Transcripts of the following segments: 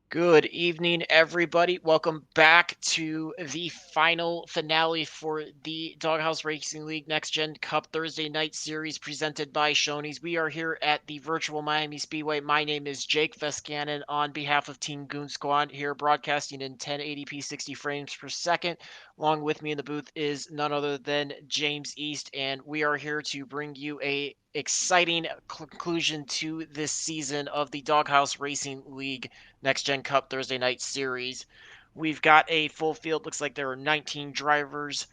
Good evening, everybody. Welcome back to the final finale for the Doghouse Racing League Next Gen Cup Thursday night series presented by Shoney's. We are here at the virtual Miami Speedway. My name is Jake Vescanen on behalf of Team Goon Squad here broadcasting in 1080p 60 frames per second. Along with me in the booth is none other than James East, and we are here to bring you a exciting conclusion to this season of the Doghouse Racing League Next Gen Cup Thursday night series. We've got a full field. Looks like there are 19 drivers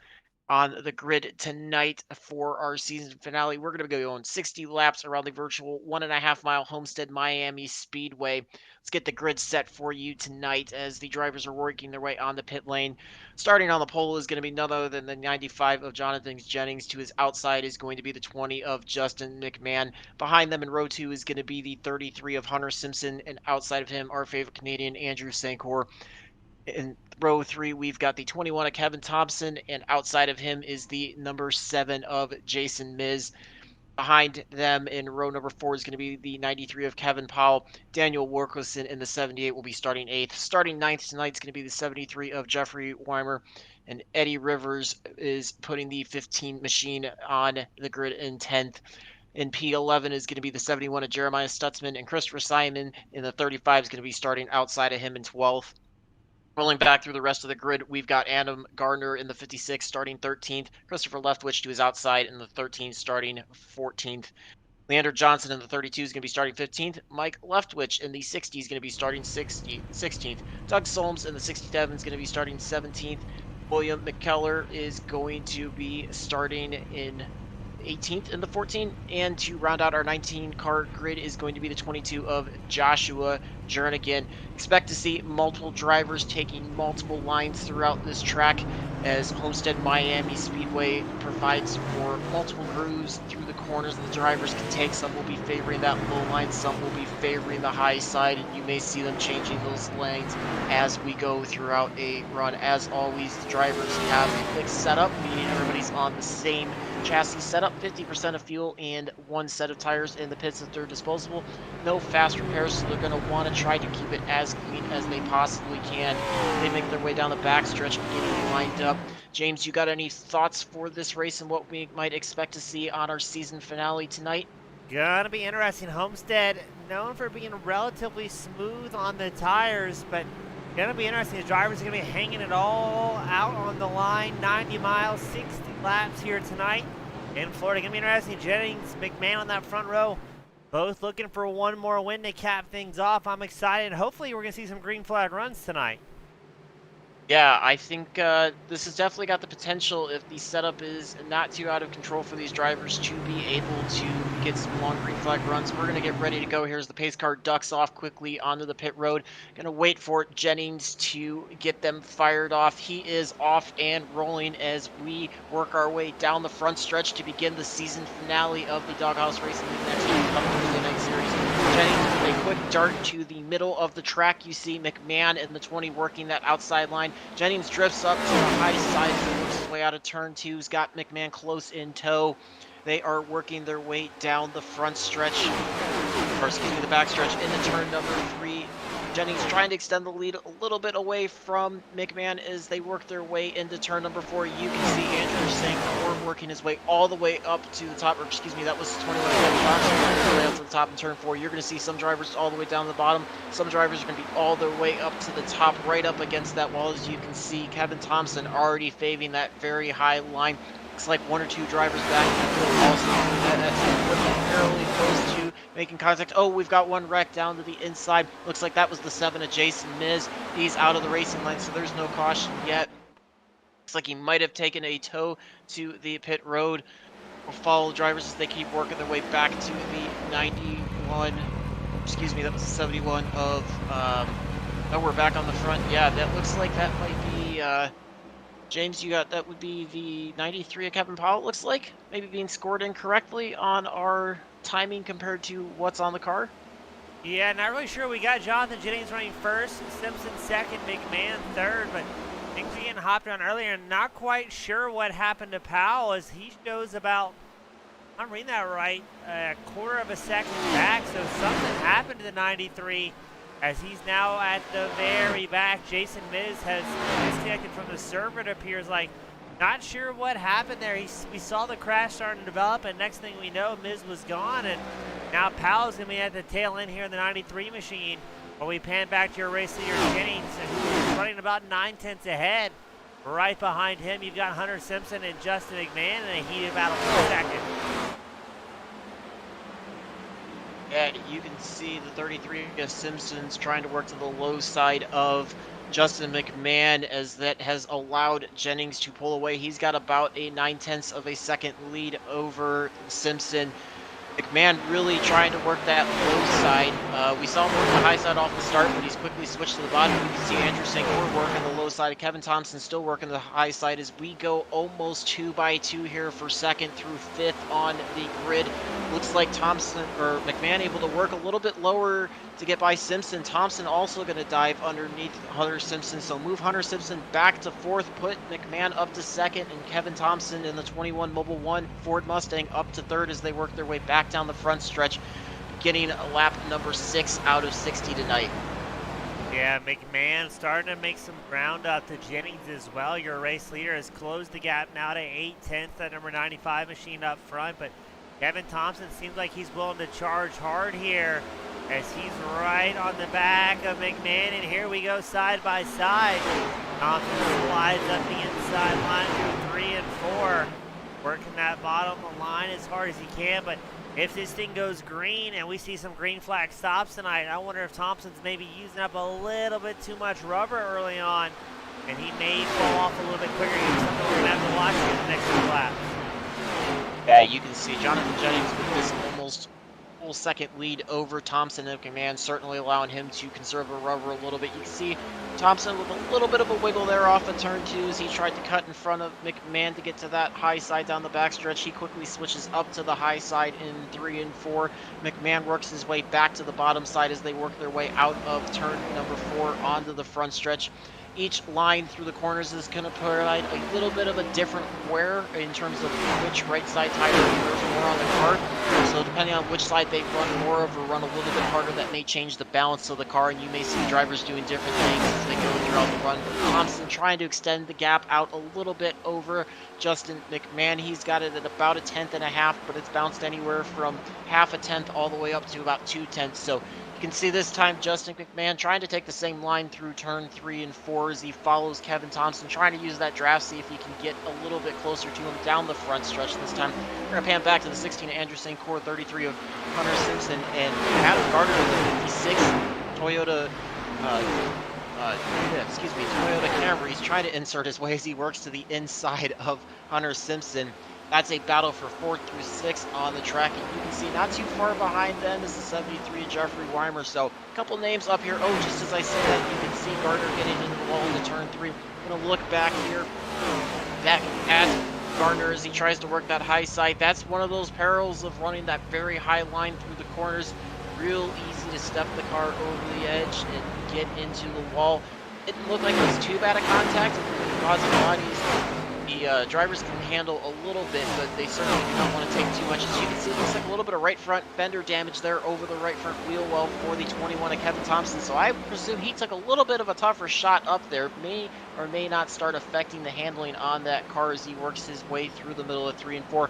on the grid tonight for our season finale. We're going to be going 60 laps around the virtual 1.5 mile Homestead Miami Speedway. Let's get the grid set for you tonight as the drivers are working their way on the pit lane. Starting on the pole is going to be none other than the 95 of Jonathan Jennings. To his outside is going to be the 20 of Justin McMahon. Behind them in row two is going to be the 33 of Hunter Simpson, and outside of him, our favorite Canadian, Andrew Sankor. In row three, we've got the 21 of Kevin Thompson, and outside of him is the number 7 of Jason Miz. Behind them in row number 4 is going to be the 93 of Kevin Powell. Daniel Wilkerson in the 78 will be starting 8th. Starting ninth tonight is going to be the 73 of Jeffrey Weimer. And Eddie Rivers is putting the 15 machine on the grid in 10th. In P11 is going to be the 71 of Jeremiah Stutzman. And Christopher Simon in the 35 is going to be starting outside of him in 12th. Rolling back through the rest of the grid, we've got Adam Gardner in the 56 starting 13th, Christopher Leftwich to his outside in the 13 starting 14th. Leander Johnson in the 32 is going to be starting 15th. Mike Leftwich in the 60 is going to be starting 16th. Doug Solms in the 67 is going to be starting 17th. William McKellar is going to be starting in 18th in the 14, and to round out our 19 car grid is going to be the 22 of Joshua Jernigan. Expect to see multiple drivers taking multiple lines throughout this track as Homestead Miami Speedway provides for multiple grooves through the corners that the drivers can take. Some will be favoring that low line, some will be favoring the high side, and you may see them changing those lanes as we go throughout a run. As always, the drivers have a fixed setup, meaning everybody's on the same chassis setup, 50% of fuel and one set of tires in the pits that they're disposable. No fast repairs, so they're going to want to try to keep it as clean as they possibly can. They make their way down the backstretch, getting lined up. James, you got any thoughts for this race and what we might expect to see on our season finale tonight? Gonna be interesting. Homestead, known for being relatively smooth on the tires, but gonna be interesting. The drivers are gonna be hanging it all out on the line. 90 miles, 60 laps here tonight in Florida. Gonna be interesting. Jennings, McMahon on that front row, both looking for one more win to cap things off. I'm excited. Hopefully, we're gonna see some green flag runs tonight. Yeah, I think this has definitely got the potential, if the setup is not too out of control for these drivers, to be able to get some long green flag runs. We're going to get ready to go. Here's the pace car, ducks off quickly onto the pit road. Going to wait for Jennings to get them fired off. He is off and rolling as we work our way down the front stretch to begin the season finale of the Doghouse Racing League Next Gen Cup Thursday night series. Jennings with a quick dart to the middle of the track. You see McMahon in the 20 working that outside line. Jennings drifts up to the high side and works his way out of turn two. He's got McMahon close in tow. They are working their way down the front stretch, or excuse me, the back stretch into turn number 3. Jennings trying to extend the lead a little bit away from McMahon as they work their way into turn number 4. You can see Andrew Sankor working his way all the way up to the top, or excuse me, that was 21 all the way up to the top in turn 4. You're going to see some drivers all the way down to the bottom. Some drivers are going to be all their way up to the top, right up against that wall. As you can see, Kevin Thompson already faving that very high line. Looks like one or two drivers back in the field also looking fairly close to making contact. Oh, we've got one wreck down to the inside. Looks like that was the 7 of Jason Miz. He's out of the racing line, so there's no caution yet. Looks like he might have taken a tow to the pit road. We'll follow the drivers as they keep working their way back to the 91. Excuse me, that was the 71 of. Oh, we're back on the front. Yeah, that looks like that might be. James, you got that would be the 93 of Kevin Powell, it looks like. Maybe being scored incorrectly on our timing compared to what's on the car. Yeah, not really sure. We got Jonathan Jennings running first, Simpson second, McMahon third, but things were getting hopped around earlier, and not quite sure what happened to Powell as he shows about, I'm reading that right, a quarter of a second back, so something happened to the 93 as he's now at the very back. Jason Miz has disconnected from the server, it appears like. Not sure what happened there. We saw the crash starting to develop, and next thing we know, Miz was gone, and now Powell's going to be at the tail end here in the 93 machine. While we pan back to your race leader, Jennings, who's running about 9/10 ahead. Right behind him, you've got Hunter Simpson and Justin McMahon in a heated battle for second. Yeah, you can see the 33 of Simpson's trying to work to the low side of Justin McMahon, as that has allowed Jennings to pull away. He's got about a 9/10 of a second lead over Simpson. McMahon really trying to work that low side. We saw him work the high side off the start, but he's quickly switched to the bottom. You can see Andrew St. Clair working the low side. Kevin Thompson still working the high side as we go almost 2 by 2 here for second through fifth on the grid. Looks like Thompson or McMahon able to work a little bit lower to get by Simpson. Thompson also going to dive underneath Hunter Simpson, so move Hunter Simpson back to fourth, put McMahon up to second, and Kevin Thompson in the 21 Mobile 1 Ford Mustang up to third as they work their way back down the front stretch, getting lap number 6 out of 60 tonight. Yeah, McMahon starting to make some ground up to Jennings as well. Your race leader has closed the gap now to 8/10, that number 95 machine up front, but Kevin Thompson seems like he's willing to charge hard here as he's right on the back of McMahon, and here we go side by side. Thompson slides up the inside line through 3 and 4, working that bottom line as hard as he can, but if this thing goes green and we see some green flag stops tonight, I wonder if Thompson's maybe using up a little bit too much rubber early on, and he may fall off a little bit quicker. It's something we're going to have to watch in the next few laps. Yeah, you can see Jonathan Jennings with this almost full second lead over Thompson and McMahon, certainly allowing him to conserve the rubber a little bit. You can see Thompson with a little bit of a wiggle there off of turn 2 as he tried to cut in front of McMahon to get to that high side down the backstretch. He quickly switches up to the high side in 3 and 4. McMahon works his way back to the bottom side as they work their way out of turn number 4 onto the front stretch. Each line through the corners is going to provide a little bit of a different wear in terms of which right side tire wears more on the car. So depending on which side they run more of or run a little bit harder, that may change the balance of the car, and you may see drivers doing different things as they go throughout the run. Thompson trying to extend the gap out a little bit over Justin McMahon. He's got it at about 1/10 and a half, but it's bounced anywhere from 1/2 tenth all the way up to about 2/10. So you can see this time Justin McMahon trying to take the same line through turn 3 and 4 as he follows Kevin Thompson, trying to use that draft, see if he can get a little bit closer to him down the front stretch this time. We're going to pan back to the 16 of Andrew St. Clair, 33 of Hunter Simpson, and Adam Gardner in the 56 Toyota Toyota Camry. He's trying to insert his way as he works to the inside of Hunter Simpson. That's a battle for 4th through 6th on the track, and you can see not too far behind them is the 73 Jeffrey Weimer. So a couple names up here. Oh, just as I said that, you can see Gardner getting into the wall into turn 3. I'm going to look back here, back at Gardner as he tries to work that high side. That's one of those perils of running that very high line through the corners. Real easy to step the car over the edge and get into the wall. It didn't look like it was too bad a contact. Causing bodies, the drivers can handle a little bit, but they certainly do not want to take too much. As you can see, it looks like a little bit of right front fender damage there over the right front wheel well for the 21 of Kevin Thompson. So I presume he took a little bit of a tougher shot up there. May or may not start affecting the handling on that car as he works his way through the middle of 3 and 4.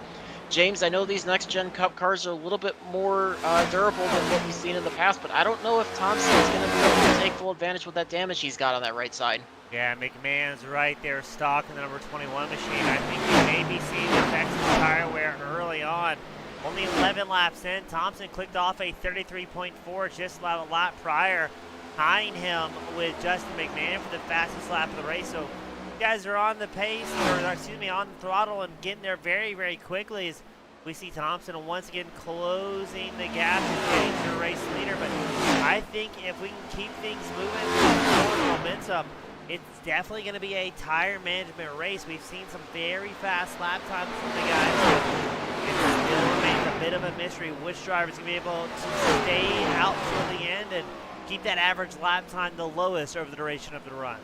James, I know these next-gen Cup cars are a little bit more durable than what we've seen in the past, but I don't know if Thompson is going to be able to take full advantage with that damage he's got on that right side. Yeah, McMahon's right there, stock in the number 21 machine. I think we may be seeing the effects of tire wear early on. Only 11 laps in, Thompson clicked off a 33.4 just about a lap prior, tying him with Justin McMahon for the fastest lap of the race. So you guys are on the pace, or excuse me, on the throttle and getting there very, very quickly as we see Thompson once again closing the gap and getting to the race leader. But I think if we can keep things moving forward momentum, it's definitely going to be a tire management race. We've seen some very fast lap times from the guys. It still remains a bit of a mystery which driver's going to be able to stay out till the end and keep that average lap time the lowest over the duration of the run.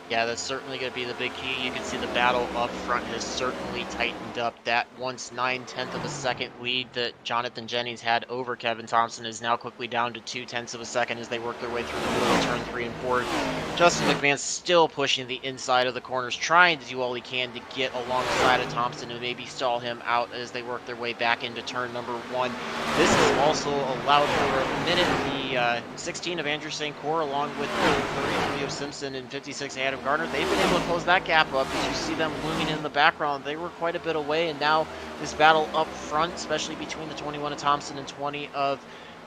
Yeah, that's certainly going to be the big key. You can see the battle up front has certainly tightened up. That once 9/10 of a second lead that Jonathan Jennings had over Kevin Thompson is now quickly down to 2/10 of a second as they work their way through the middle of turn 3 and 4. Justin McMahon still pushing the inside of the corners, trying to do all he can to get alongside of Thompson and maybe stall him out as they work their way back into turn number 1. This has also allowed for a minute the 16 of Andrew St. Cyr along with the 33 of Simpson and 56 of Adam Gardner. They've been able to close that gap up. As you see them looming in the background, they were quite a bit away, and now this battle up front, especially between the 21 of Thompson and 20 of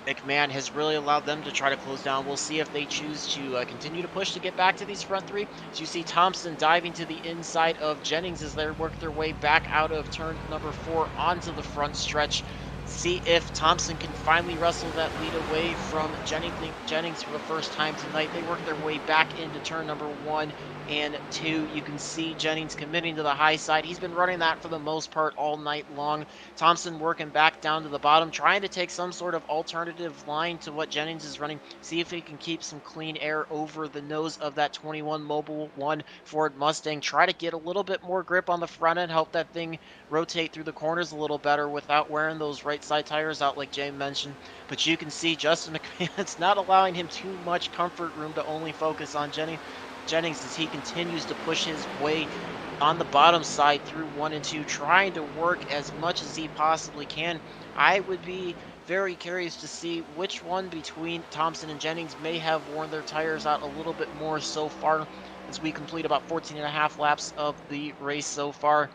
McMahon, has really allowed them to try to close down. We'll see if they choose to continue to push to get back to these front 3. So you see Thompson diving to the inside of Jennings as they work their way back out of turn number 4 onto the front stretch. See if Thompson can finally wrestle that lead away from Jennings for the first time tonight. They work their way back into turn number 1 and 2. You can see Jennings committing to the high side. He's been running that for the most part all night long. Thompson working back down to the bottom, trying to take some sort of alternative line to what Jennings is running. See if he can keep some clean air over the nose of that 21 Mobil 1 Ford Mustang. Try to get a little bit more grip on the front end, help that thing rotate through the corners a little better without wearing those right side tires out like Jay mentioned. But you can see Justin McMahon's not allowing him too much comfort room to only focus on Jennings as he continues to push his way on the bottom side through 1 and 2, trying to work as much as he possibly can. I would be very curious to see which one between Thompson and Jennings may have worn their tires out a little bit more so far as we complete about 14 and a half laps of the race so far.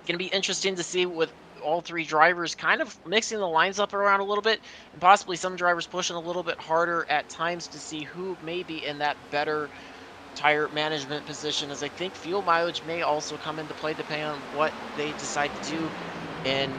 Going to be interesting to see with all 3 drivers kind of mixing the lines up around a little bit, and possibly some drivers pushing a little bit harder at times to see who may be in that better tire management position, as I think fuel mileage may also come into play depending on what they decide to do and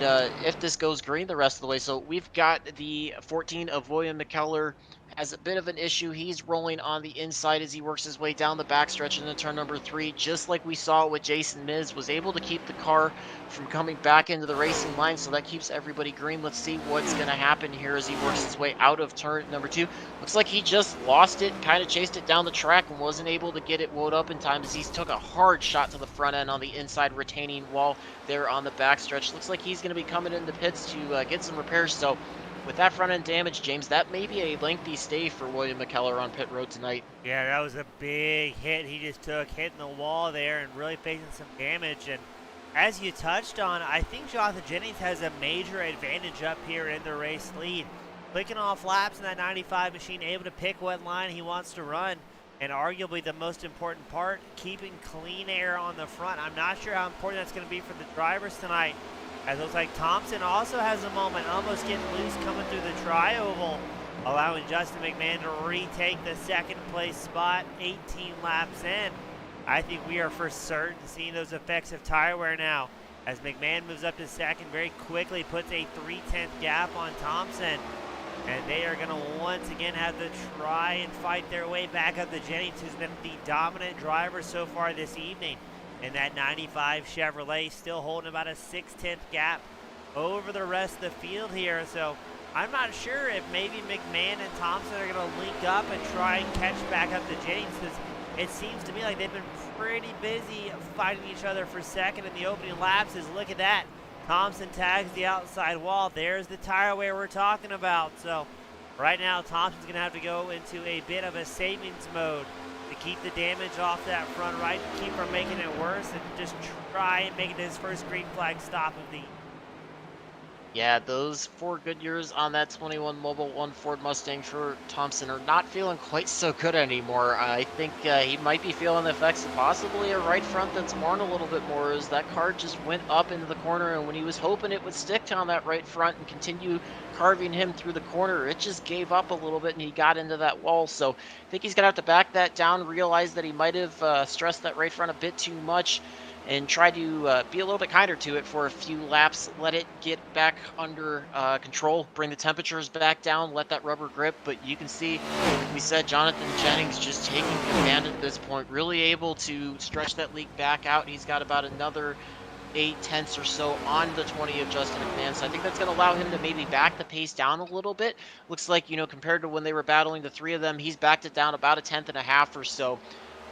if this goes green the rest of the way. So we've got the 14 of William McKellar has a bit of an issue. He's rolling on the inside as he works his way down the backstretch into turn number 3, just like we saw with Jason Miz, was able to keep the car from coming back into the racing line, so that keeps everybody green. Let's see what's going to happen here as he works his way out of turn number 2. Looks like he just lost it, kind of chased it down the track and wasn't able to get it woed up in time as he took a hard shot to the front end on the inside retaining wall there on the backstretch. Looks like he's going to be coming into pits to get some repairs. So with that front end damage, James, that may be a lengthy stay for William McKellar on pit road tonight. Yeah, that was a big hit he just took, hitting the wall there and really facing some damage. And as you touched on, I think Jonathan Jennings has a major advantage up here in the race lead. Clicking off laps in that 95 machine, able to pick what line he wants to run. And arguably the most important part, keeping clean air on the front. I'm not sure how important that's going to be for the drivers tonight. As it looks like Thompson also has a moment, almost getting loose coming through the tri-oval, allowing Justin McMahon to retake the second place spot 18 laps in. I think we are for certain seeing those effects of tire wear now. As McMahon moves up to second very quickly, puts a 3/10 gap on Thompson. And they are going to once again have to try and fight their way back up to Jennings, who's been the dominant driver so far this evening. And that 95 Chevrolet still holding about a 6/10 gap over the rest of the field here. So I'm not sure if maybe McMahon and Thompson are going to link up and try and catch back up to Jennings, because it seems to me like they've been pretty busy fighting each other for second in the opening laps. Look at that. Thompson tags the outside wall. There's the tire wear we're talking about. So right now Thompson's going to have to go into a bit of a savings mode to keep the damage off that front right, to keep from making it worse, and just try and make it his first green flag stop of the. Yeah, those 4 good years on that 21 Mobil 1 Ford Mustang for Thompson are not feeling quite so good anymore. I think he might be feeling the effects of possibly a right front that's worn a little bit more, as that car just went up into the corner, and when he was hoping it would stick on that right front and continue carving him through the corner, it just gave up a little bit and he got into that wall. So I think he's going to have to back that down, realize that he might have stressed that right front a bit too much, and try to be a little bit kinder to it for a few laps, let it get back under control, bring the temperatures back down, let that rubber grip. But you can see, like we said, Jonathan Jennings just taking command at this point, really able to stretch that lead back out. He's got about another 8/10 or so on the 20 of Justin McMahon. So I think that's going to allow him to maybe back the pace down a little bit. Looks like, compared to when they were battling the 3 of them, he's backed it down about a 10th and a half or so.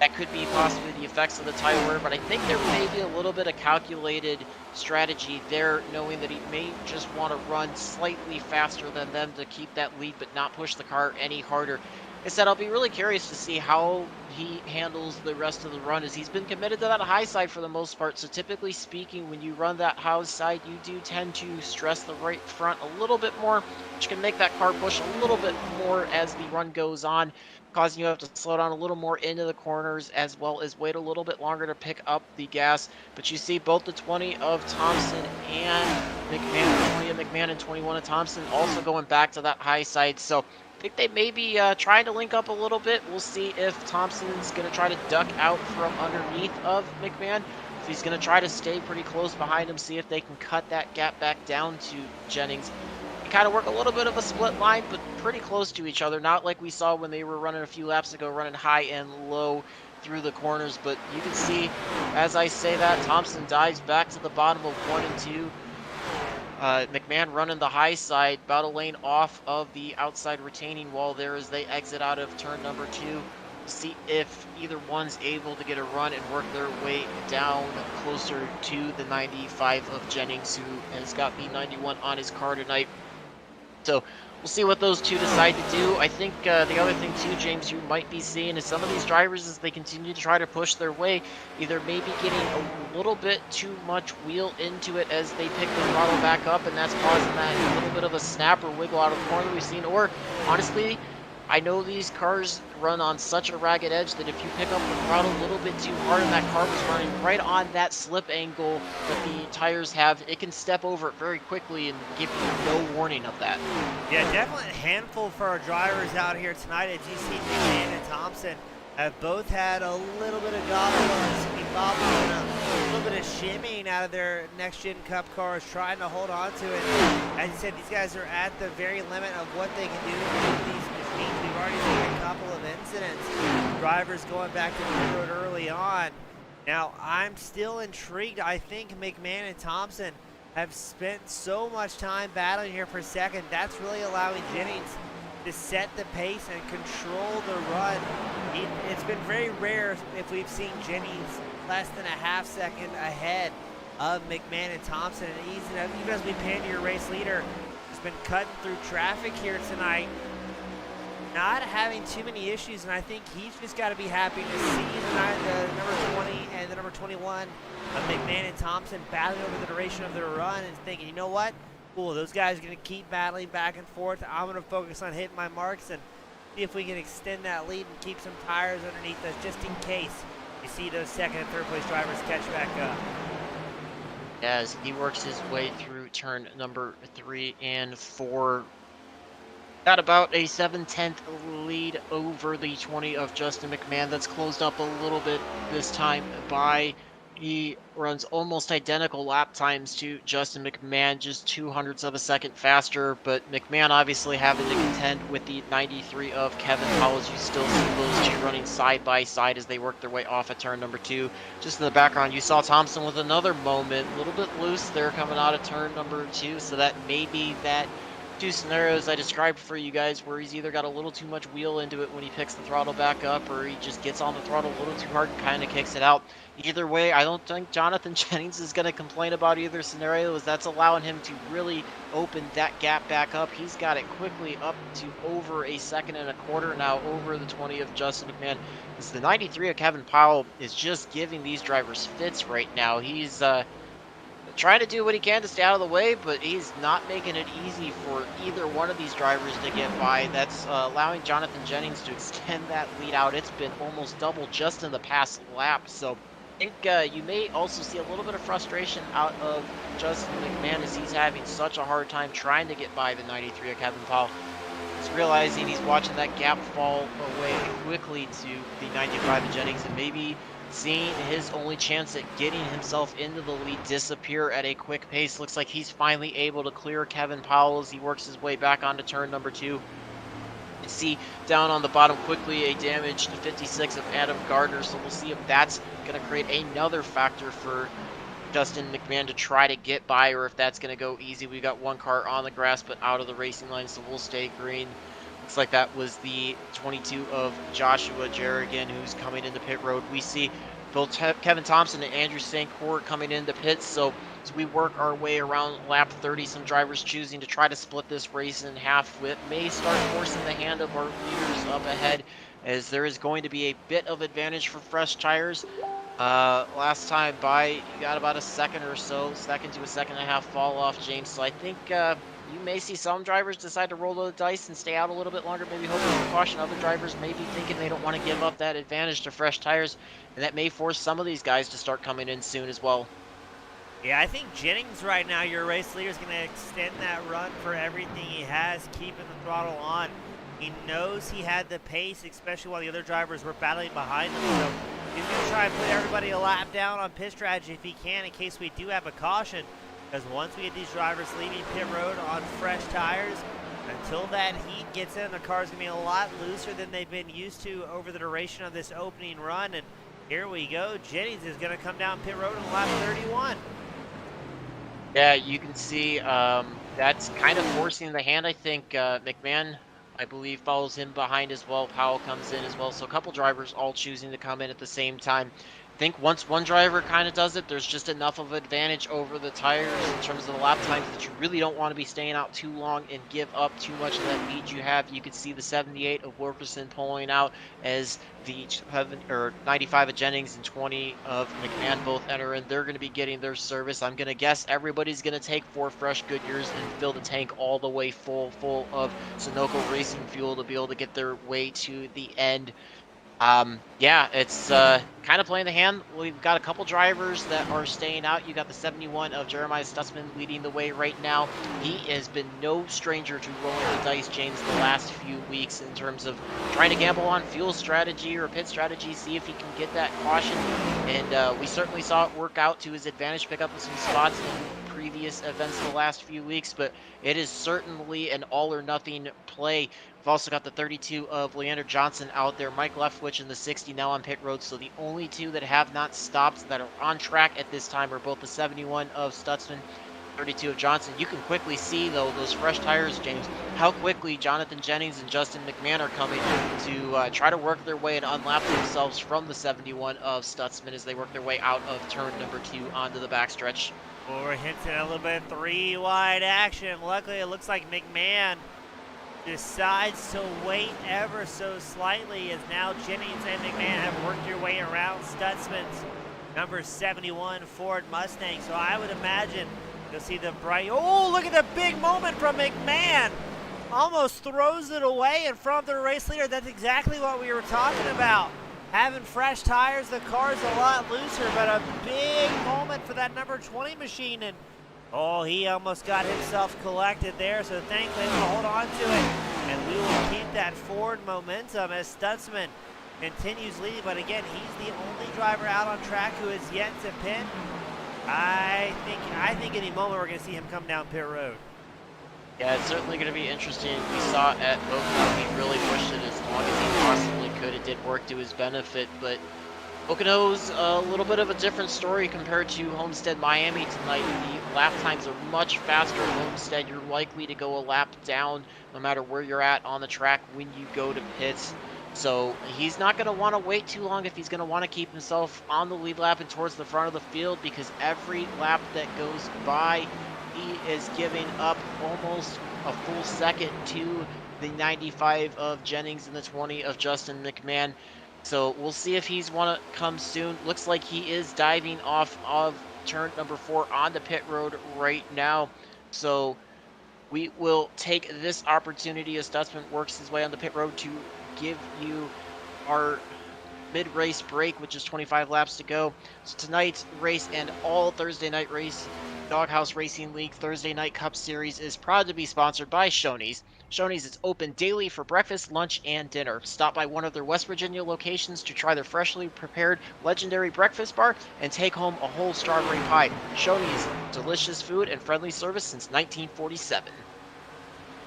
that could be possibly the effects of the tire wear, but I think there may be a little bit of calculated strategy there, knowing that he may just want to run slightly faster than them to keep that lead, but not push the car any harder. I said I'll be really curious to see how he handles the rest of the run, as he's been committed to that high side for the most part. So typically speaking, when you run that high side, you do tend to stress the right front a little bit more, which can make that car push a little bit more as the run goes on, causing you to have to slow down a little more into the corners, as well as wait a little bit longer to pick up the gas. But you see both the 20 of Thompson and McMahon, 20 of McMahon and 21 of Thompson also going back to that high side. So I think they may be trying to link up a little bit. We'll see if Thompson's going to try to duck out from underneath of McMahon. If he's going to try to stay pretty close behind him, see if they can cut that gap back down to Jennings. Kind of work a little bit of a split line, but pretty close to each other. Not like we saw when they were running a few laps ago, running high and low through the corners. But you can see, as I say that, Thompson dives back to the bottom of 1 and 2. McMahon running the high side, about a lane off of the outside retaining wall there as they exit out of turn number 2. See if either one's able to get a run and work their way down closer to the 95 of Jennings, who has got the 91 on his car tonight. So we'll see what those two decide to do. I think the other thing too, James, you might be seeing is some of these drivers, as they continue to try to push their way, either maybe getting a little bit too much wheel into it as they pick the throttle back up, and that's causing that little bit of a snap or wiggle out of the corner we've seen. Or honestly, I know these cars run on such a ragged edge that if you pick up the throttle a little bit too hard and that car was running right on that slip angle that the tires have, it can step over it very quickly and give you no warning of that. Yeah, definitely a handful for our drivers out here tonight at GC. McMahon and Thompson have both had a little bit of bobbling and a little bit of shimmying out of their next-gen Cup cars, trying to hold on to it. As you said, these guys are at the very limit of what they can do with these machines. We've already seen a couple of incidents, drivers going back to the road early on. Now, I'm still intrigued. I think McMahon and Thompson have spent so much time battling here for second. That's really allowing Jennings to set the pace and control the run. It's been very rare if we've seen Jennings less than a half second ahead of McMahon and Thompson. And even as we pan to your race leader, has been cutting through traffic here tonight, not having too many issues, and I think he's just got to be happy to see the number 20 and the number 21 of McMahon and Thompson battling over the duration of their run, and thinking, you know what? Cool, those guys are going to keep battling back and forth. I'm going to focus on hitting my marks and see if we can extend that lead and keep some tires underneath us, just in case you see those second and third place drivers catch back up. As he works his way through turn number 3 and 4, got about a 7/10 lead over the 20 of Justin McMahon. That's closed up a little bit this time by, he runs almost identical lap times to Justin McMahon, just 0.02 of a second faster, but McMahon obviously having to contend with the 93 of Kevin Powell. You still see those two running side by side as they work their way off at turn number 2. Just in the background, you saw Thompson with another moment, a little bit loose there coming out of turn number 2, so that may be that two scenarios I described for you guys, where he's either got a little too much wheel into it when he picks the throttle back up, or he just gets on the throttle a little too hard and kind of kicks it out. Either way, I don't think Jonathan Jennings is going to complain about either scenario, as that's allowing him to really open that gap back up. He's got it quickly up to over a 1.25 seconds now over the 20 of Justin McMahon. It's the 93 of Kevin Powell is just giving these drivers fits right now. He's trying to do what he can to stay out of the way, but he's not making it easy for either one of these drivers to get by. That's allowing Jonathan Jennings to extend that lead out. It's been almost double just in the past lap. So I think you may also see a little bit of frustration out of Justin McMahon, as he's having such a hard time trying to get by the 93 of Kevin Powell. He's realizing he's watching that gap fall away quickly to the 95 of Jennings, and maybe seeing his only chance at getting himself into the lead disappear at a quick pace. Looks like he's finally able to clear Kevin Powell as he works his way back onto turn number 2. You see down on the bottom quickly a damaged 56 of Adam Gardner, so we'll see if that's going to create another factor for Justin McMahon to try to get by, or if that's going to go easy. We got one car on the grass but out of the racing line, so we'll stay green. Looks like that was the 22 of Joshua Jerrigan, who's coming into pit road. We see both Kevin Thompson and Andrew St. Court coming into pits. So as we work our way around lap 30, some drivers choosing to try to split this race in half. With may start forcing the hand of our leaders up ahead, as there is going to be a bit of advantage for fresh tires. Last time by, you got about a second or so, second to a second and a half fall off, James. So I think you may see some drivers decide to roll the dice and stay out a little bit longer, maybe hoping for caution. Other drivers may be thinking they don't want to give up that advantage to fresh tires, and that may force some of these guys to start coming in soon as well. Yeah, I think Jennings right now, your race leader, is going to extend that run for everything he has, keeping the throttle on. He knows he had the pace, especially while the other drivers were battling behind him. So he's going to try and put everybody a lap down on pit strategy if he can, in case we do have a caution. Because once we get these drivers leaving pit road on fresh tires, until that heat gets in, the car's going to be a lot looser than they've been used to over the duration of this opening run. And here we go. Jennings is going to come down pit road in lap 31. Yeah, you can see that's kind of forcing the hand. I think McMahon, I believe, follows him behind as well. Powell comes in as well. So a couple drivers all choosing to come in at the same time. I think once one driver kind of does it, there's just enough of advantage over the tires in terms of the lap times that you really don't want to be staying out too long and give up too much of that lead you have. You could see the 78 of Wilkerson pulling out as the 95 of Jennings and 20 of McMahon both enter in. They're going to be getting their service. I'm going to guess everybody's going to take 4 fresh Goodyears and fill the tank all the way full of Sunoco racing fuel to be able to get their way to the end. Yeah, it's kind of playing the hand. We've got a couple drivers that are staying out. You got the 71 of Jeremiah Stutzman leading the way right now. He has been no stranger to rolling the dice, James, the last few weeks in terms of trying to gamble on fuel strategy or pit strategy, see if he can get that caution. And we certainly saw it work out to his advantage, pick up some spots in previous events the last few weeks, but it is certainly an all or nothing play. We've also got the 32 of Leander Johnson out there, Mike Leftwich in the 60 now on pit road. So the only two that have not stopped that are on track at this time are both the 71 of Stutzman, 32 of Johnson. You can quickly see, though, those fresh tires, James, how quickly Jonathan Jennings and Justin McMahon are coming to try to work their way and unlap themselves from the 71 of Stutzman as they work their way out of turn number 2 onto the backstretch. Well, we're hinting a little bit of 3-wide action. Luckily, it looks like McMahon decides to wait ever so slightly, as now Jennings and McMahon have worked their way around Stutzman's number 71 Ford Mustang. So I would imagine you'll see the bright, oh, look at the big moment from McMahon. Almost throws it away in front of the race leader. That's exactly what we were talking about. Having fresh tires, the car's a lot looser, but a big moment for that number 20 machine. And oh, he almost got himself collected there, so thankfully we'll hold on to it. And we will keep that forward momentum as Stutzman continues leading. But again, he's the only driver out on track who is yet to pit. I think any moment we're going to see him come down pit road. Yeah, it's certainly going to be interesting. We saw at Pocono, he really pushed it as long as he possibly could. It did work to his benefit, but Pocono's a little bit of a different story compared to Homestead Miami tonight. The lap times are much faster at Homestead. You're likely to go a lap down no matter where you're at on the track when you go to pits. So he's not going to want to wait too long if he's going to want to keep himself on the lead lap and towards the front of the field, because every lap that goes by, he is giving up almost a full second to the 95 of Jennings and the 20 of Justin McMahon. So we'll see if he's want to come soon. Looks like he is diving off of turn number 4 onto pit road right now. So we will take this opportunity as Stutzman works his way on the pit road to give you our mid-race break, which is 25 laps to go. So tonight's race and all Thursday night race, Doghouse Racing League Thursday Night Cup Series, is proud to be sponsored by Shoney's. Shoney's is open daily for breakfast, lunch, and dinner. Stop by one of their West Virginia locations to try their freshly prepared legendary breakfast bar and take home a whole strawberry pie. Shoney's, delicious food and friendly service since 1947.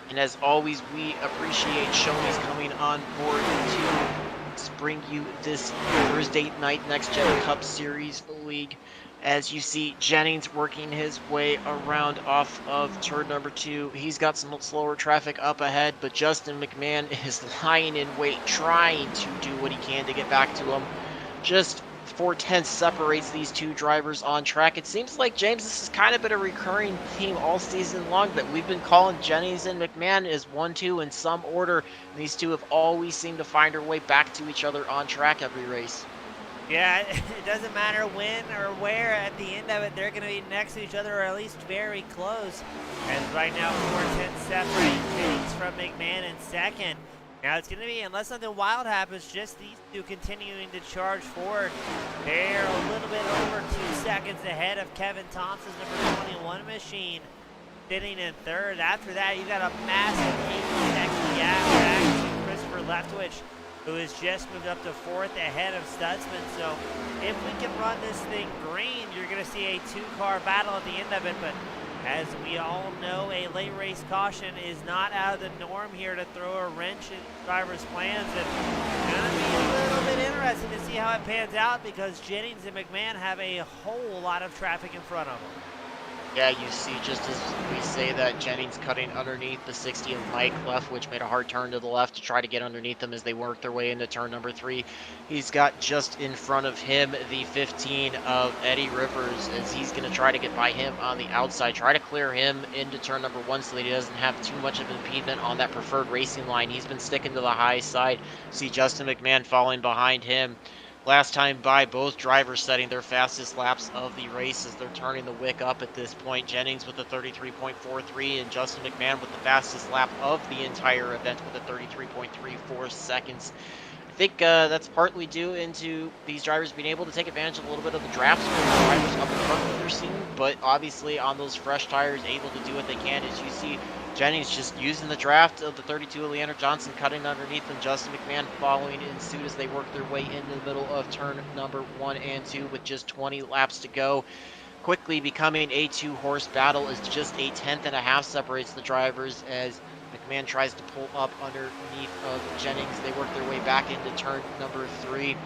And as always, we appreciate Shoney's coming on board to bring you this Thursday night Next Gen Cup Series League. as you see Jennings working his way around off of turn number 2. He's got some slower traffic up ahead, but Justin McMahon is lying in wait, trying to do what he can to get back to him. Just 4/10 separates these two drivers on track. It seems like, James, this has kind of been a recurring theme all season long that we've been calling Jennings and McMahon as 1-2 in some order. And these two have always seemed to find their way back to each other on track every race. Yeah, it doesn't matter when or where. At the end of it, they're going to be next to each other, or at least very close. And right now, 4/10 separating Jennings from McMahon in second. Now it's going to be, unless something wild happens, just these two continuing to charge forward. They're a little bit over 2 seconds ahead of Kevin Thompson's number 21 machine, sitting in third. After that, you got a massive 8-second gap back to Christopher Leftwich, who has just moved up to fourth ahead of Stutzman. So if we can run this thing green, you're going to see a 2-car battle at the end of it. But as we all know, a late race caution is not out of the norm here to throw a wrench in drivers' plans. And it's going to be a little bit interesting to see how it pans out, because Jennings and McMahon have a whole lot of traffic in front of them. Yeah, you see, just as we say that, Jennings cutting underneath the 60 of Mike Leftwich made a hard turn to the left to try to get underneath them as they work their way into turn number 3. He's got just in front of him the 15 of Eddie Rivers, as he's going to try to get by him on the outside, try to clear him into turn number 1 so that he doesn't have too much of impediment on that preferred racing line. He's been sticking to the high side. See Justin McMahon falling behind him. Last time by, both drivers setting their fastest laps of the race as they're turning the wick up at this point. Jennings with a 33.43 and Justin McMahon with the fastest lap of the entire event with a 33.34 seconds. I think that's partly due into these drivers being able to take advantage of a little bit of the drafts for the drivers up in front of their scene, but obviously on those fresh tires able to do what they can. As you see Jennings just using the draft of the 32 of Leander Johnson, cutting underneath them. Justin McMahon following in suit as they work their way into the middle of turn number 1 and 2 with just 20 laps to go. Quickly becoming a 2-horse battle as just a 10th separates the drivers as McMahon tries to pull up underneath of Jennings. They work their way back into turn number 3.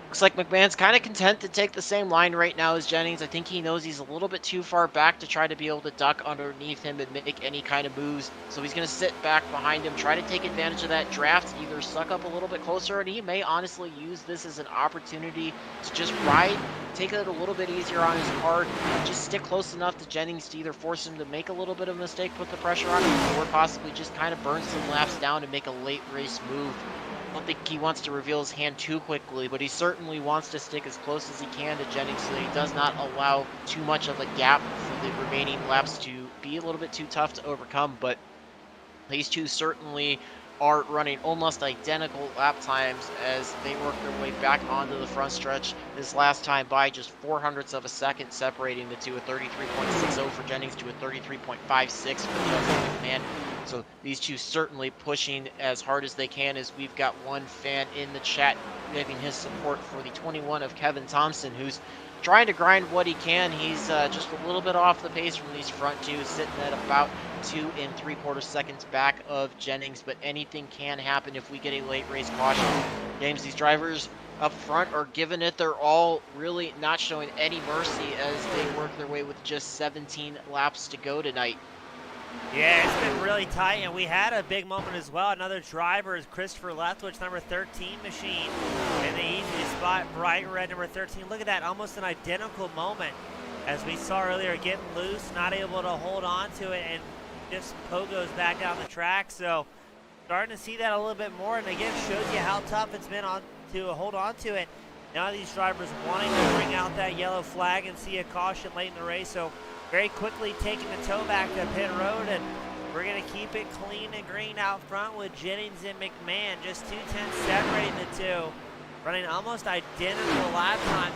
Looks like McMahon's kind of content to take the same line right now as Jennings. I think he knows he's a little bit too far back to try to be able to duck underneath him and make any kind of moves. So he's going to sit back behind him, try to take advantage of that draft, either suck up a little bit closer, and he may honestly use this as an opportunity to just ride, take it a little bit easier on his car, and just stick close enough to Jennings to either force him to make a little bit of a mistake, put the pressure on him, or possibly just kind of burn some laps down and make a late race move. I don't think he wants to reveal his hand too quickly, but he certainly wants to stick as close as he can to Jennings so that he does not allow too much of a gap for the remaining laps to be a little bit too tough to overcome. But these two certainly are running almost identical lap times as they work their way back onto the front stretch. This last time by, just 0.04 of a second separating the two, a 33.60 for Jennings to a 33.56 for Justin McMahon. So these two certainly pushing as hard as they can, as we've got one fan in the chat giving his support for the 21 of Kevin Thompson, who's trying to grind what he can. He's just a little bit off the pace from these front two, sitting at about 2 3/4 seconds back of Jennings, but anything can happen if we get a late race caution. James, these drivers up front are giving it their all, really not showing any mercy as they work their way with just 17 laps to go tonight. Yeah, it's been really tight, and we had a big moment as well. Another driver is Christopher Leftwich, number 13 machine, in the easiest spot, bright red number 13. Look at that, almost an identical moment as we saw earlier, getting loose, not able to hold on to it, and just pogos back down the track. So starting to see that a little bit more, and again, shows you how tough it's been to hold on to it. Now these drivers wanting to bring out that yellow flag and see a caution late in the race. So very quickly taking the tow back to pit road, and we're going to keep it clean and green out front with Jennings and McMahon. Just 2:10 separating the two, running almost identical lap times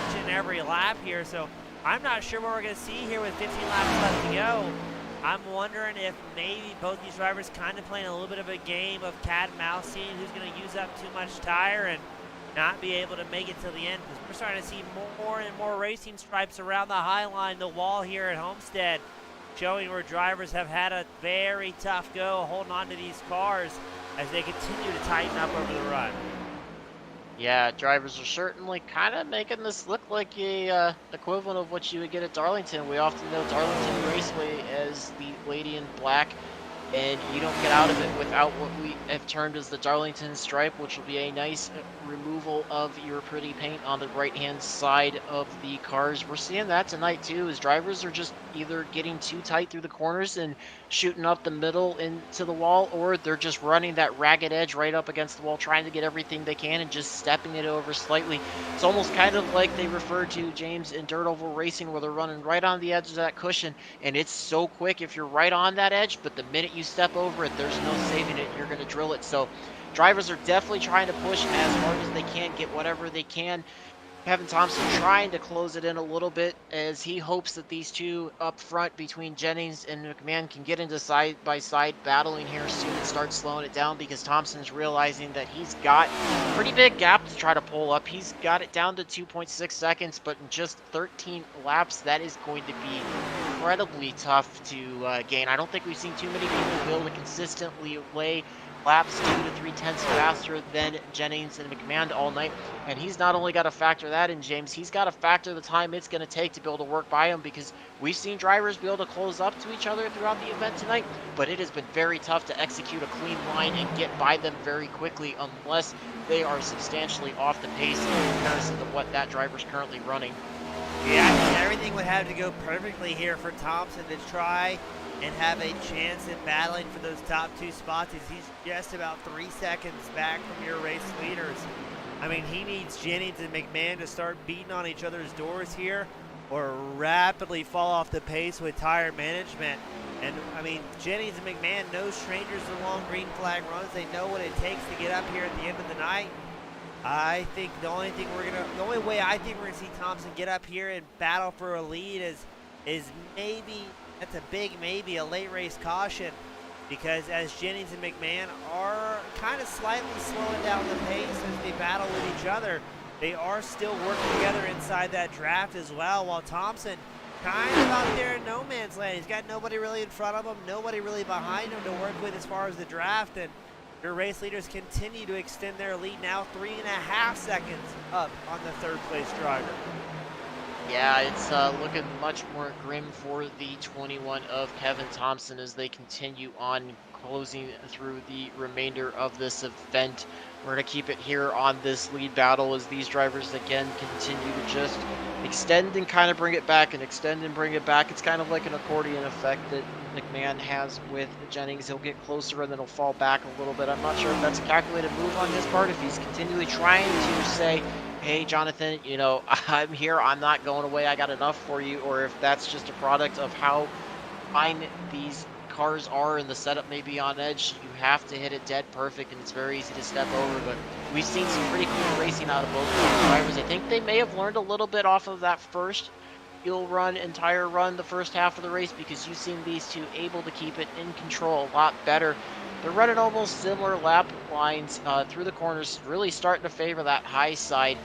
each and every lap here. So I'm not sure what we're going to see here with 15 laps left to go. I'm wondering if maybe both these drivers kind of playing a little bit of a game of cat and mouse, seeing who's going to use up too much tire and not be able to make it to the end, because we're starting to see more and more racing stripes around the high line, the wall here at Homestead, showing where drivers have had a very tough go holding on to these cars as they continue to tighten up over the run. Yeah, drivers are certainly kind of making this look like a equivalent of what you would get at Darlington. We often know Darlington Raceway as the Lady in Black, and you don't get out of it without what we have termed as the Darlington stripe, which will be a nice removal of your pretty paint on the right-hand side of the cars. We're seeing that tonight too, as drivers are just either getting too tight through the corners and shooting up the middle into the wall, or they're just running that ragged edge right up against the wall, trying to get everything they can and just stepping it over slightly. It's almost kind of like they refer to James in dirt oval racing, where they're running right on the edge of that cushion, and it's so quick if you're right on that edge, but the minute you step over it, there's no saving it. You're going to drill it. So drivers are definitely trying to push as hard as they can, get whatever they can. Kevin Thompson trying to close it in a little bit, as he hopes that these two up front between Jennings and McMahon can get into side by side battling here soon and start slowing it down, because Thompson's realizing that he's got a pretty big gap to try to pull up. He's got it down to 2.6 seconds, but in just 13 laps, that is going to be incredibly tough to gain. I don't think we've seen too many people be able to consistently lay laps 2 to 3 tenths faster than Jennings and McMahon all night. And he's not only got to factor that in, James, he's got to factor the time it's going to take to be able to work by him, because we've seen drivers be able to close up to each other throughout the event tonight, but it has been very tough to execute a clean line and get by them very quickly unless they are substantially off the pace in comparison to what that driver's currently running. Yeah, I think everything would have to go perfectly here for Thompson to try and have a chance at battling for those top two spots. He's just about 3 seconds back from your race leaders. I mean, he needs Jennings and McMahon to start beating on each other's doors here, or rapidly fall off the pace with tire management. And I mean, Jennings and McMahon, no strangers to long green flag runs. They know what it takes to get up here at the end of the night. I think the only way I think we're gonna see Thompson get up here and battle for a lead is maybe, that's a big maybe, a late race caution, because as Jennings and McMahon are kind of slightly slowing down the pace as they battle with each other, they are still working together inside that draft as well, while Thompson kind of out there in no man's land. He's got nobody really in front of him, nobody really behind him to work with as far as the draft, and your race leaders continue to extend their lead, now 3.5 seconds up on the third place driver. Yeah, it's looking much more grim for the 21 of Kevin Thompson as they continue on closing through the remainder of this event. We're going to keep it here on this lead battle as these drivers again continue to just extend and kind of bring it back and extend and bring it back. It's kind of like an accordion effect that McMahon has with Jennings. He'll get closer and then he'll fall back a little bit. I'm not sure if that's a calculated move on his part, if he's continually trying to say, hey, Jonathan, you know, I'm here, I'm not going away, I got enough for you, or if that's just a product of how fine these cars are and the setup may be on edge. You have to hit it dead perfect, and it's very easy to step over, but we've seen some pretty cool racing out of both of these drivers. I think they may have learned a little bit off of that first entire run, the first half of the race, because you've seen these two able to keep it in control a lot better. They're running almost similar lap lines through the corners, really starting to favor that high side.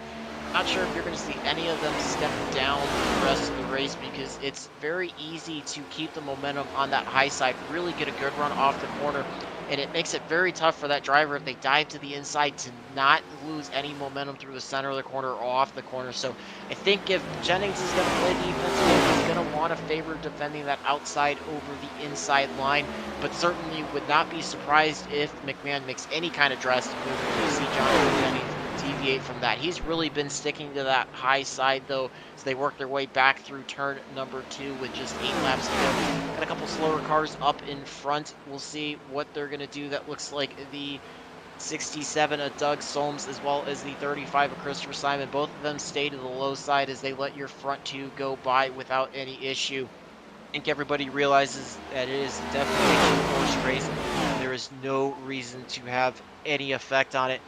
Not sure if you're going to see any of them step down the rest of the race, because it's very easy to keep the momentum on that high side, really get a good run off the corner, and it makes it very tough for that driver if they dive to the inside to not lose any momentum through the center of the corner or off the corner. So I think if Jennings is going to play defense, he's going to want to favor defending that outside over the inside line, but certainly would not be surprised if McMahon makes any kind of drastic move and you see Jonathan Jennings deviate from that. He's really been sticking to that high side though, as they work their way back through turn number 2 with just 8 laps to go. Got a couple slower cars up in front. We'll see what they're going to do. That looks like the 67 of Doug Solms as well as the 35 of Christopher Simon. Both of them stay to the low side as they let your front two go by without any issue. I think everybody realizes that it is definitely a two-horse race. There is no reason to have any effect on it.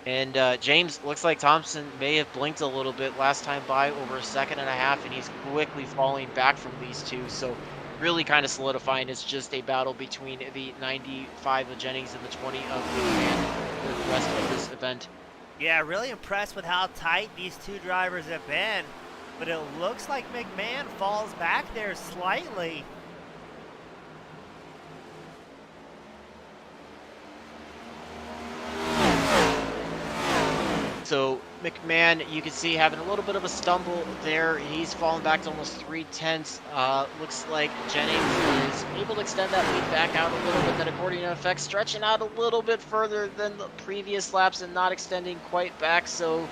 And James, looks like Thompson may have blinked a little bit last time by, over 1.5 seconds, and he's quickly falling back from these two. So really kind of solidifying it's just a battle between the 95 of Jennings and the 20 of McMahon for the rest of this event. Yeah, really impressed with how tight these two drivers have been, but it looks like McMahon falls back there slightly. So McMahon, you can see having a little bit of a stumble there. He's fallen back to almost 3/10. Looks like Jennings is able to extend that lead back out a little bit. That accordion effect stretching out a little bit further than the previous laps and not extending quite back. So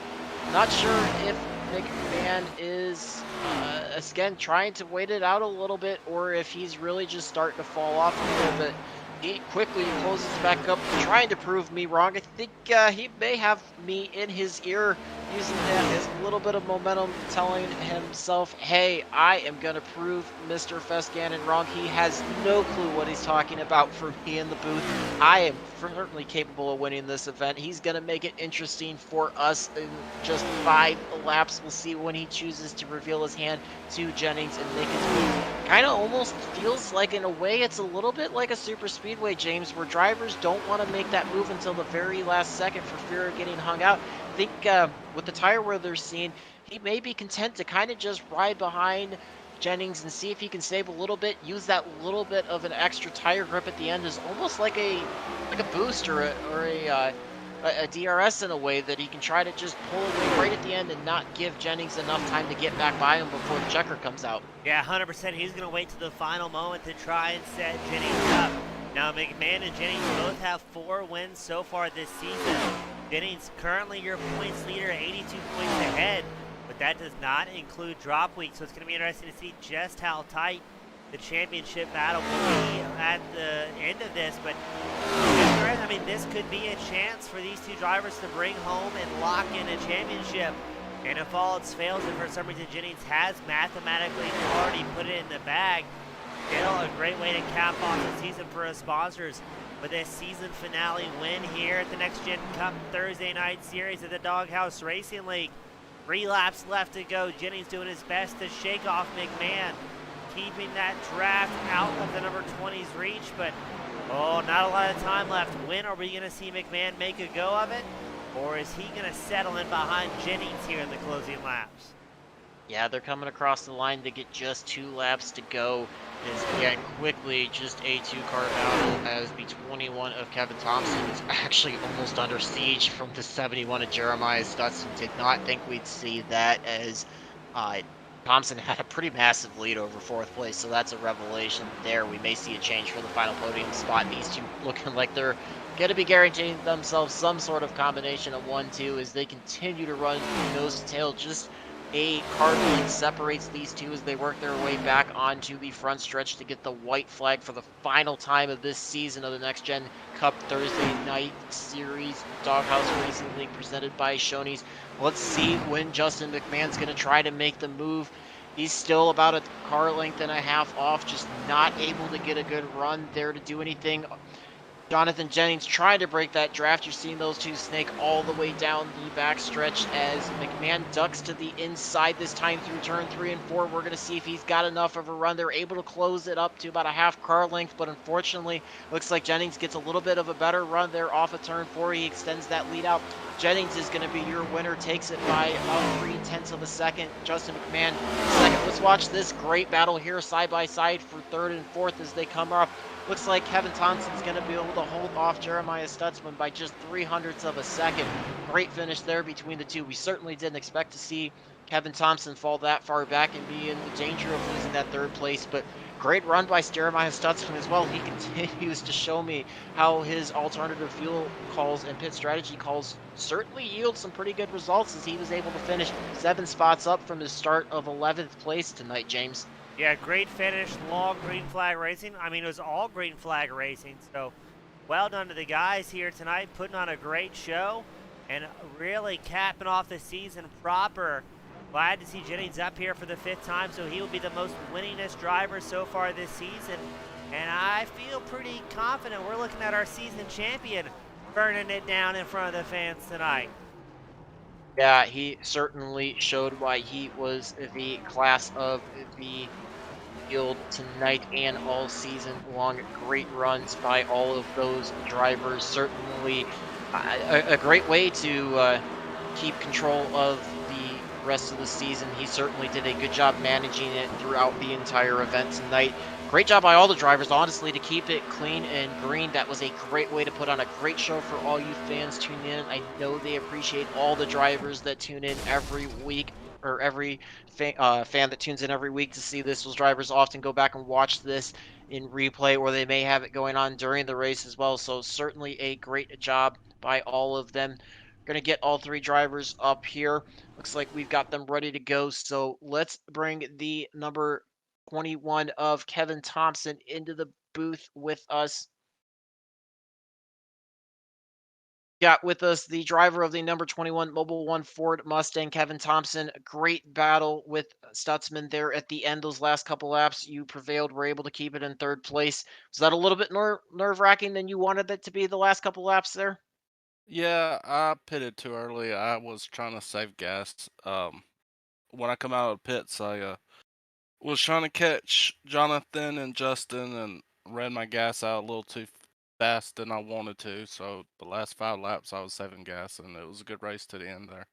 not sure if McMahon is again trying to wait it out a little bit or if he's really just starting to fall off a little bit. He quickly closes back up, trying to prove me wrong. I think he may have me in his ear, using that as a little bit of momentum, telling himself, hey, I am going to prove Mr. Fescannon wrong. He has no clue what he's talking about for me in the booth. I am certainly capable of winning this event. He's going to make it interesting for us in just 5 laps. We'll see when he chooses to reveal his hand to Jennings and make his move. Kind of almost feels like, in a way, it's a little bit like a super speedway, James, where drivers don't want to make that move until the very last second for fear of getting hung out. I think with the tire wear they're seeing, he may be content to kind of just ride behind Jennings and see if he can save a little bit, use that little bit of an extra tire grip at the end as almost like a boost or a DRS in a way that he can try to just pull away right at the end and not give Jennings enough time to get back by him before the checker comes out. Yeah, 100%. He's going to wait to the final moment to try and set Jennings up. Now, McMahon and Jennings both have 4 wins so far this season. Jennings currently your points leader, 82 points ahead, but that does not include drop week, so it's going to be interesting to see just how tight the championship battle will be at the end of this. But I mean, this could be a chance for these 2 drivers to bring home and lock in a championship. And if all else fails, and for some reason Jennings has mathematically already put it in the bag, still a great way to cap off the season for his sponsors with a season finale win here at the Next Gen Cup Thursday night series at the Doghouse Racing League. 3 laps left to go. Jennings doing his best to shake off McMahon, keeping that draft out of the number 20's reach, but not a lot of time left. When are we going to see McMahon make a go of it? Or is he going to settle in behind Jennings here in the closing laps? Yeah, they're coming across the line to get just 2 laps to go. Is again quickly just a 2-car battle as the 21 of Kevin Thompson is actually almost under siege from the 71 of Jeremiah Stutson. Did not think we'd see that, as Thompson had a pretty massive lead over 4th place, so that's a revelation there. We may see a change for the final podium spot. These 2 looking like they're going to be guaranteeing themselves some sort of combination of 1-2 as they continue to run nose to tail. Just a car length separates these 2 as they work their way back onto the front stretch to get the white flag for the final time of this season of the Next Gen Cup Thursday night series, Doghouse Racing League, presented by Shoney's. Let's see when Justin McMahon's going to try to make the move. He's still about a car length and a half off, just not able to get a good run there to do anything. Jonathan Jennings trying to break that draft. You're seeing those 2 snake all the way down the back stretch as McMahon ducks to the inside this time through turn 3 and 4. We're going to see if he's got enough of a run. They're able to close it up to about a half car length, but unfortunately, looks like Jennings gets a little bit of a better run there off of turn 4. He extends that lead out. Jennings is going to be your winner, takes it by about 3/10 of a second. Justin McMahon second. Let's watch this great battle here side by side for 3rd and 4th as they come up. Looks like Kevin Thompson's going to be able to hold off Jeremiah Stutzman by just 0.03 of a second. Great finish there between the 2. We certainly didn't expect to see Kevin Thompson fall that far back and be in the danger of losing that 3rd place, but great run by Jeremiah Stutzman as well. He continues to show me how his alternative fuel calls and pit strategy calls certainly yield some pretty good results, as he was able to finish 7 spots up from his start of 11th place tonight, James. Yeah, great finish, long green flag racing. I mean, it was all green flag racing, so well done to the guys here tonight, putting on a great show and really capping off the season proper. Glad to see Jennings up here for the 5th time, so he will be the most winningest driver so far this season. And I feel pretty confident we're looking at our season champion burning it down in front of the fans tonight. Yeah, he certainly showed why he was the class of the field tonight and all season long. Great runs by all of those drivers. Certainly a great way to keep control of the rest of the season. He certainly did a good job managing it throughout the entire event tonight. great job by all the drivers, honestly, to keep it clean and green. That was a great way to put on a great show for all you fans tuning in. I know they appreciate all the drivers that tune in every week, or every fan that tunes in every week to see this. Those drivers often go back and watch this in replay, or they may have it going on during the race as well. So certainly a great job by all of them. Going to get all three drivers up here. Looks like we've got them ready to go. So let's bring the number 21 of Kevin Thompson into the booth with us. Got with us the driver of the number 21 Mobile One Ford Mustang, Kevin Thompson. Great battle with Stutzman there at the end. Those last couple laps, you prevailed, were able to keep it in third place. Was that a little bit nerve wracking than you wanted it to be the last couple laps there? Yeah, I pitted too early. I was trying to save gas. When I come out of the pits, I was trying to catch Jonathan and Justin and ran my gas out a little too fast than I wanted to. So the last 5 laps, I was saving gas, and it was a good race to the end there.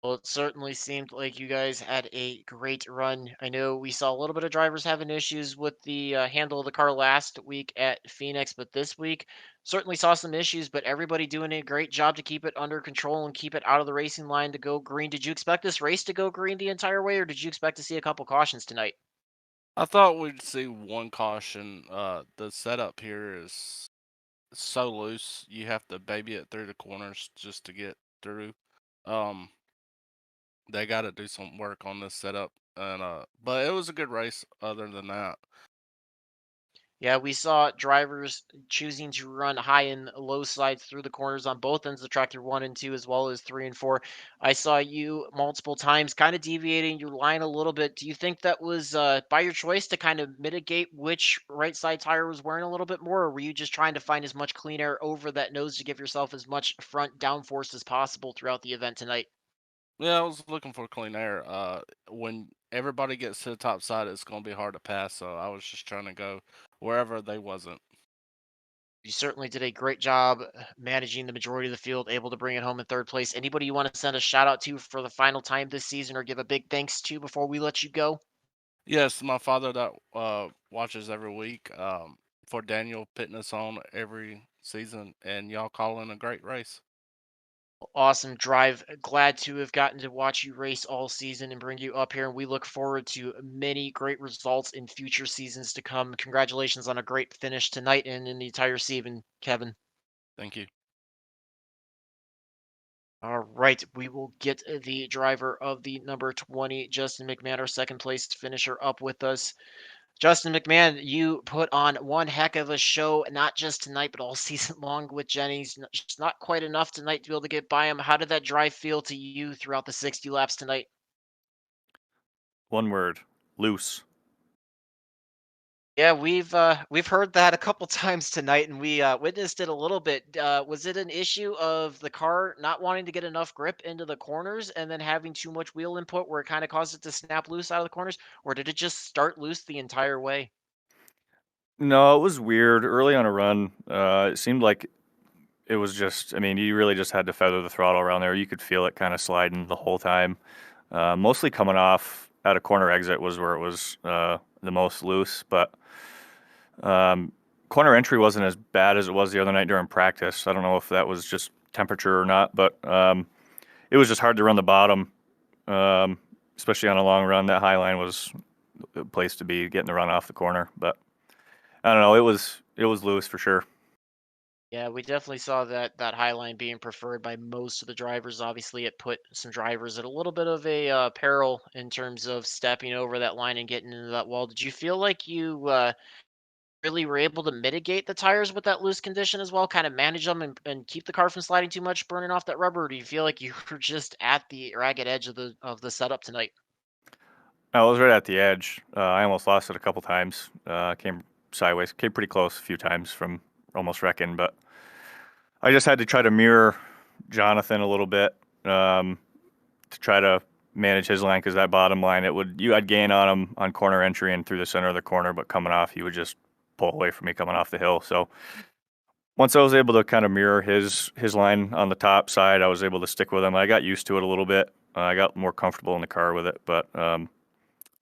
Well, it certainly seemed like you guys had a great run. I know we saw a little bit of drivers having issues with the handle of the car last week at Phoenix, but this week certainly saw some issues, but everybody doing a great job to keep it under control and keep it out of the racing line to go green. Did you expect this race to go green the entire way, or did you expect to see a couple cautions tonight? I thought we'd see one caution. The setup here is so loose. You have to baby it through the corners just to get through. Um, they got to do some work on this setup, and but it was a good race. Other than that, Yeah, we saw drivers choosing to run high and low sides through the corners on both ends of the track through one and two, as well as three and four. I saw you multiple times kind of deviating your line a little bit. Do you think that was by your choice to kind of mitigate which right side tire was wearing a little bit more, or were you just trying to find as much clean air over that nose to give yourself as much front downforce as possible throughout the event tonight? yeah, I was looking for clean air. When everybody gets to the top side, it's gonna be hard to pass. So I was just trying to go wherever they wasn't. You certainly did a great job managing the majority of the field, able to bring it home in third place. Anybody you want to send a shout out to for the final time this season or give a big thanks to before we let you go? Yes, my father that watches every week. For Daniel putting us on every season, and y'all calling a great race. Awesome drive. Glad to have gotten to watch you race all season and bring you up here. And we look forward to many great results in future seasons to come. Congratulations on a great finish tonight and in the entire season, Kevin. Thank you. All right, we will get the driver of the number 20, Justin McMahon, our second place finisher, up with us. Justin McMahon, you put on one heck of a show, not just tonight, but all season long with Jennings. Just not quite enough tonight to be able to get by him. How did that drive feel to you throughout the 60 laps tonight? One word, loose. Yeah, we've heard that a couple times tonight, and we witnessed it a little bit. Was it an issue of the car not wanting to get enough grip into the corners and then having too much wheel input where it kind of caused it to snap loose out of the corners, or did it just start loose the entire way? No, it was weird. Early on a run, it seemed like it was just, I mean, you really just had to feather the throttle around there. You could feel it kind of sliding the whole time. Mostly coming off at a corner exit was where it was the most loose, but corner entry wasn't as bad as it was the other night during practice. I don't know if that was just temperature or not, but it was just hard to run the bottom, especially on a long run. That high line was the place to be, getting the run off the corner. But I don't know, it was loose for sure. Yeah, we definitely saw that high line being preferred by most of the drivers. Obviously, it put some drivers at a little bit of a peril in terms of stepping over that line and getting into that wall. Did you feel like you really were able to mitigate the tires with that loose condition as well, kind of manage them and keep the car from sliding too much, burning off that rubber? Or do you feel like you were just at the ragged edge of the setup tonight? I was right at the edge. I almost lost it a couple times. Came sideways, came pretty close a few times from almost wrecking, but I just had to try to mirror Jonathan a little bit to try to manage his line, because that bottom line, I'd gain on him on corner entry and through the center of the corner, but coming off, he would just pull away from me coming off the hill. So once I was able to kind of mirror his line on the top side, I was able to stick with him. I got used to it a little bit. I got more comfortable in the car with it, but I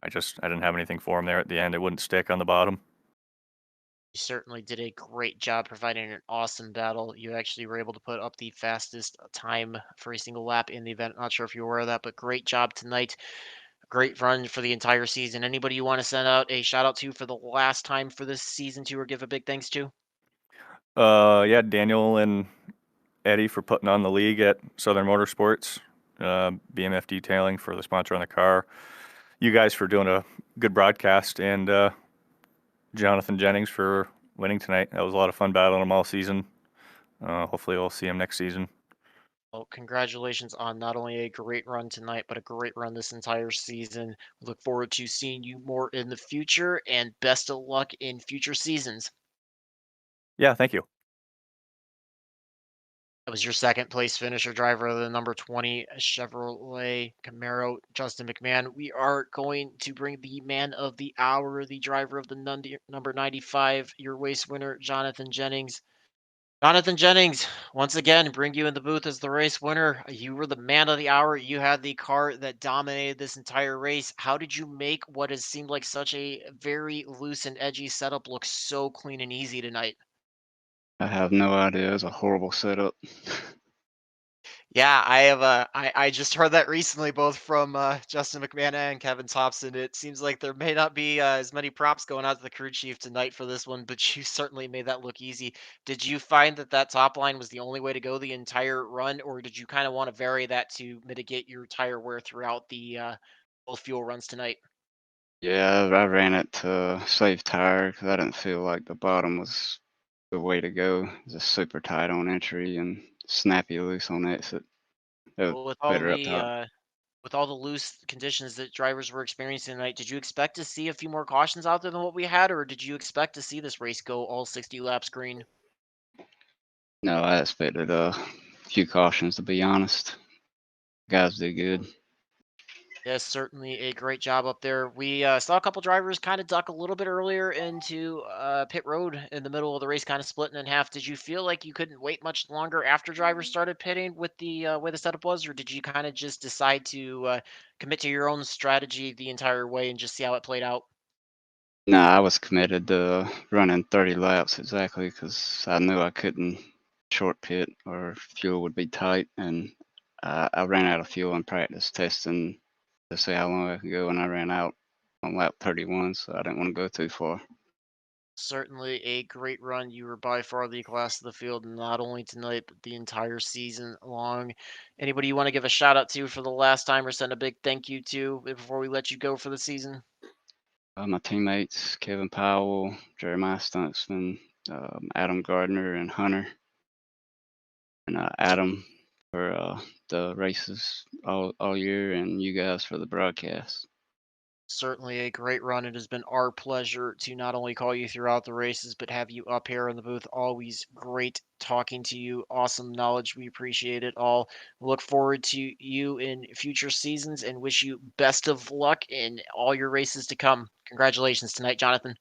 didn't have anything for him there at the end. It wouldn't stick on the bottom. You certainly did a great job providing an awesome battle. You actually were able to put up the fastest time for a single lap in the event. Not sure if you're aware of that, but great job tonight. Great run for the entire season. Anybody you want to send out a shout out to for the last time for this season to or give a big thanks to? Yeah, Daniel and Eddie for putting on the league at Southern Motorsports, BMF Detailing for the sponsor on the car, you guys for doing a good broadcast, and Jonathan Jennings for winning tonight. That was a lot of fun battling him all season. Hopefully we'll see him next season. Well, congratulations on not only a great run tonight, but a great run this entire season. We look forward to seeing you more in the future, and best of luck in future seasons. Yeah, thank you. That was your second place finisher, driver of the number 20 Chevrolet Camaro, Justin McMahon. We are going to bring the man of the hour, the driver of the number 95, your race winner, Jonathan Jennings. Jonathan Jennings, once again, bring you in the booth as the race winner. You were the man of the hour. You had the car that dominated this entire race. How did you make what has seemed like such a very loose and edgy setup look so clean and easy tonight? I have no idea. It was a horrible setup. Yeah, I just heard that recently, both from Justin McMahon and Kevin Thompson. It seems like there may not be as many props going out to the crew chief tonight for this one, but you certainly made that look easy. Did you find that that top line was the only way to go the entire run, or did you kind of want to vary that to mitigate your tire wear throughout the both fuel runs tonight? Yeah, I ran it to save tire because I didn't feel like the bottom was the way to go. It was just super tight on entry and snappy loose on exit. It was Well, better up top. with all the loose conditions that drivers were experiencing tonight, did you expect to see a few more cautions out there than what we had, or did you expect to see this race go all 60 laps green? No, I expected a few cautions to be honest. Guys did good. Yes, certainly a great job up there. We saw a couple drivers kind of duck a little bit earlier into pit road in the middle of the race, kind of splitting in half. Did you feel like you couldn't wait much longer after drivers started pitting with the way the setup was, or did you kind of just decide to commit to your own strategy the entire way and just see how it played out? No, I was committed to running 30 laps exactly because I knew I couldn't short pit or fuel would be tight, and I ran out of fuel in practice testing to see how long I could go, and I ran out on lap 31, so I didn't want to go too far. Certainly a great run. You were by far the class of the field, not only tonight, but the entire season long. Anybody you want to give a shout out to for the last time or send a big thank you to before we let you go for the season? My teammates, Kevin Powell, Jeremiah Stuntsman, Adam Gardner, and Hunter, and Adam for the races all year, and you guys for the broadcast. Certainly a great run. It has been our pleasure to not only call you throughout the races, but have you up here in the booth. Always great talking to you. Awesome knowledge. We appreciate it all. Look forward to you in future seasons and wish you best of luck in all your races to come. Congratulations tonight, Jonathan.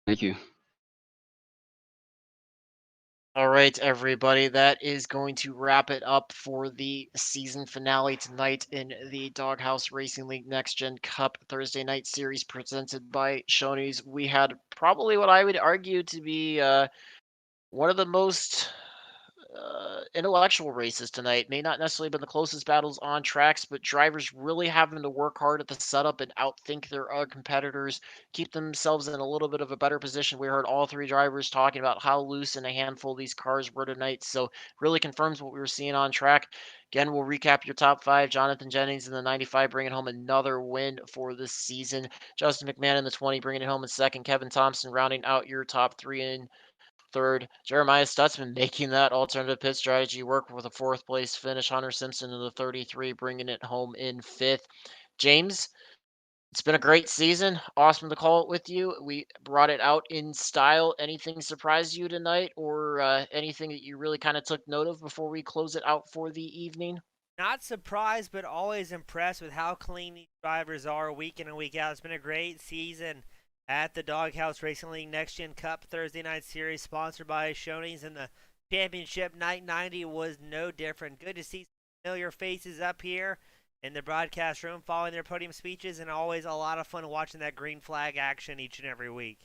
Thank you. All right, everybody, that is going to wrap it up for the season finale tonight in the Doghouse Racing League Next Gen Cup Thursday night series presented by Shoney's. We had probably what I would argue to be one of the most intellectual races tonight. May not necessarily been the closest battles on tracks, but drivers really having to work hard at the setup and outthink their competitors, keep themselves in a little bit of a better position. We heard all three drivers talking about how loose and a handful of these cars were tonight, so really confirms what we were seeing on track. Again, we'll recap your top five. Jonathan Jennings in the 95 bringing home another win for this season. Justin McMahon in the 20 bringing it home in second. Kevin Thompson rounding out your top three in third. Jeremiah Stutzman making that alternative pit strategy work with a fourth place finish. Hunter Simpson in the 33 bringing it home in fifth. James, it's been a great season. Awesome to call it with you. We brought it out in style. Anything surprise you tonight or anything that you really kind of took note of before we close it out for the evening? Not surprised, but always impressed with how clean these drivers are week in and week out. It's been a great season at the Doghouse Racing League Next Gen Cup Thursday night series, sponsored by Shoney's, and the championship night 90 was no different. Good to see familiar faces up here in the broadcast room following their podium speeches, and always a lot of fun watching that green flag action each and every week.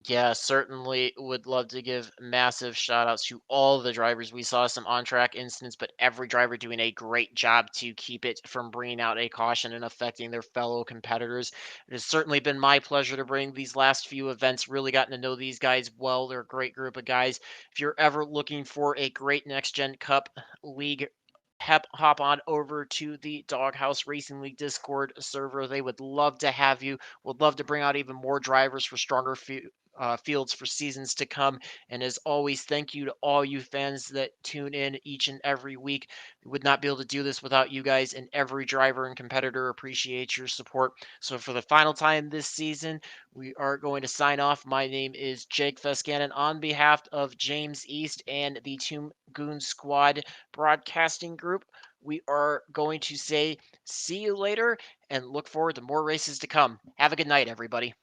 Yeah, certainly would love to give massive shout outs to all the drivers. We saw some on track incidents, but every driver doing a great job to keep it from bringing out a caution and affecting their fellow competitors. It has certainly been my pleasure to bring these last few events, really gotten to know these guys well. They're a great group of guys. If you're ever looking for a great Next Gen Cup League, hop on over to the Doghouse Racing League Discord server. They would love to have you. Would love to bring out even more drivers for stronger fields for seasons to come. And as always, thank you to all you fans that tune in each and every week. We would not be able to do this without you guys, and every driver and competitor appreciates your support. So for the final time this season, we are going to sign off. My name is Jake Fescannon on behalf of James East and the Team Goon Squad broadcasting group. We are going to say see you later and look forward to more races to come. Have a good night, everybody.